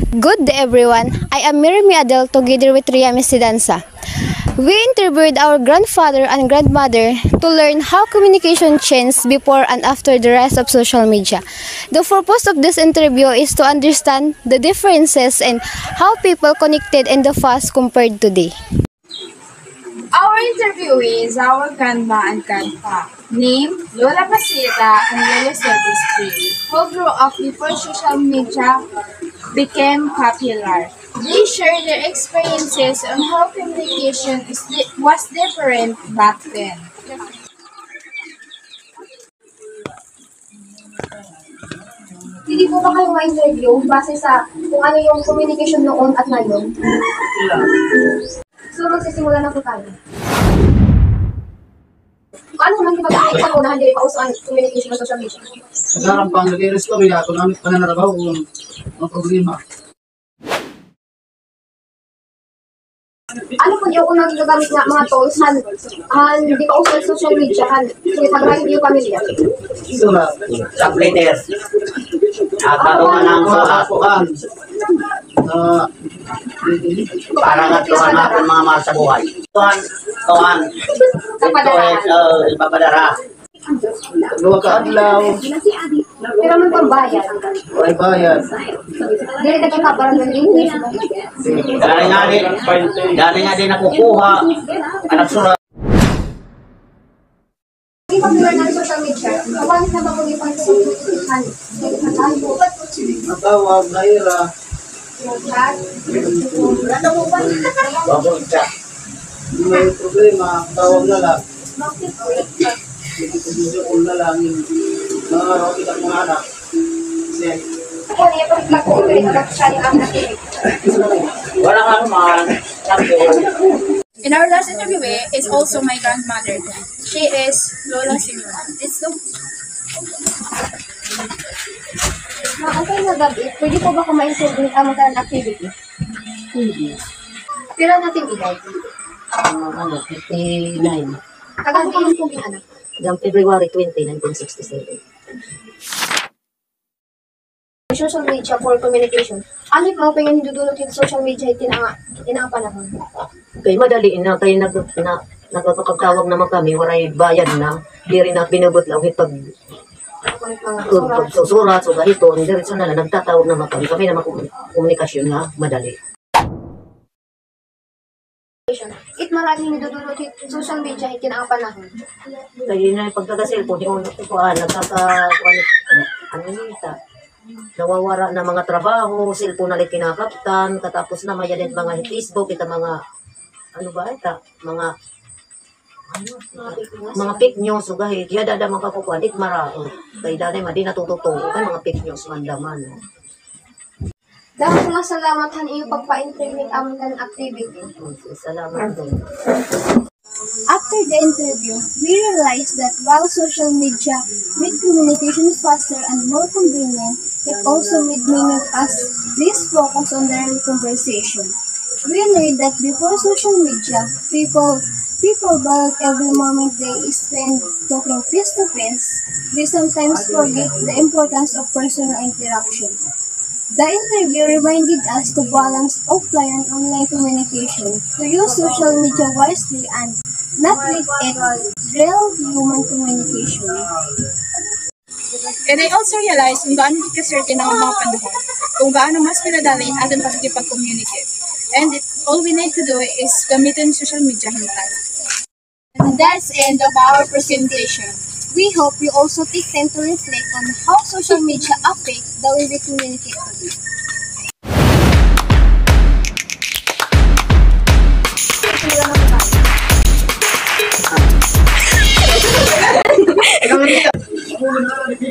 Good day everyone, I am Mirimi Adel together with Ria Mesidanza. We interviewed our grandfather and grandmother to learn how communication changed before and after the rise of social media. The purpose of this interview is to understand the differences and how people connected in the past compared today. Our interviewees are our grandma and grandpa, named Lola Pasita and Lola Silvestri, who grew up before social media became popular. They share their experiences on how communication was different back then. Hindi po ba kayo ma-interview base sa kung ano yung communication noon at ngayon? So magsisimula na po tayo. Paano naman kapag sa una hindi pa uso ang communication sa social media? Sekarang pang nag-restore ya, kung namin pananarabaw kung ang problema. Ano po yung unang gagamit na mga tools hindi pa uso ang social media naghahain yung pamilya? Sura, Subletters. Katungan ng kapuan. para nga tuhan natin mga mahal sa buhay. Tuhan. Ito ay ipapadara. Dua ka adlaw, Pero man pang bayad. ay bayad. Dili na kakabaran ng English. Dali nga din nakukuha. Anak sulat. Hindi pa popular ng social media. Kawalit na ba kung yung pang-social Matawag na ira. May problema, tawag na lang. Kung na lang yung mga araw kitang mga anak. Walang ano man. And our last interviewee is also my grandmother. She is Lola Sinuan. It's the Okay na gabi, pwede po ba kung ma-interview ang magandang activity? Hindi. Pero natin edad. 59. Tagal po yung pong anak. Hanggang February 20, 1967. Social media for communication. Ano yung mga pangyayon dudulot yung social media itinang panahon? Kaya madali na, kaya nagpapagtawag naman kami, waray bayad na, di rin na binubutlaw pag susurat, so ganito, diretso na lang, nagtatawag naman kami na komunikasyon nga, madali. It maraming dudulot yung social media itinang panahon. Kaya na yung pagkakaselfon, yung nawawara na mga trabaho, cellphone na kinakaptan, katapos na maya din mga Facebook, ita mga, ano ba ita, mga fake news, so gahit, kaya dada mga kakukuha, dik marao, kaya dada madi natututo, kaya mga fake news mandaman. Dapat mga salamatan iyong pagpa-interview ang mga activity. Salamat din. After the interview, we realized that while social media made communication faster and more convenient, it also made many of us less focused on the real conversation. We learned that before social media, people valued every moment they spend talking face to face. We sometimes forget the importance of personal interaction. The interview reminded us to balance offline and online communication, to use social media wisely and not let it real human communication. And I also realized kung gaano kaswerte ng mga panahon, kung gaano mas pinadali ang ating pagkipag-communicate. And all we need to do is gamitin social media hintay. And that's the end of our presentation. We hope you also take time to reflect on how social media affect the way we communicate today.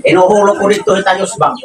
Inuhulog ko dito sa Yusbang.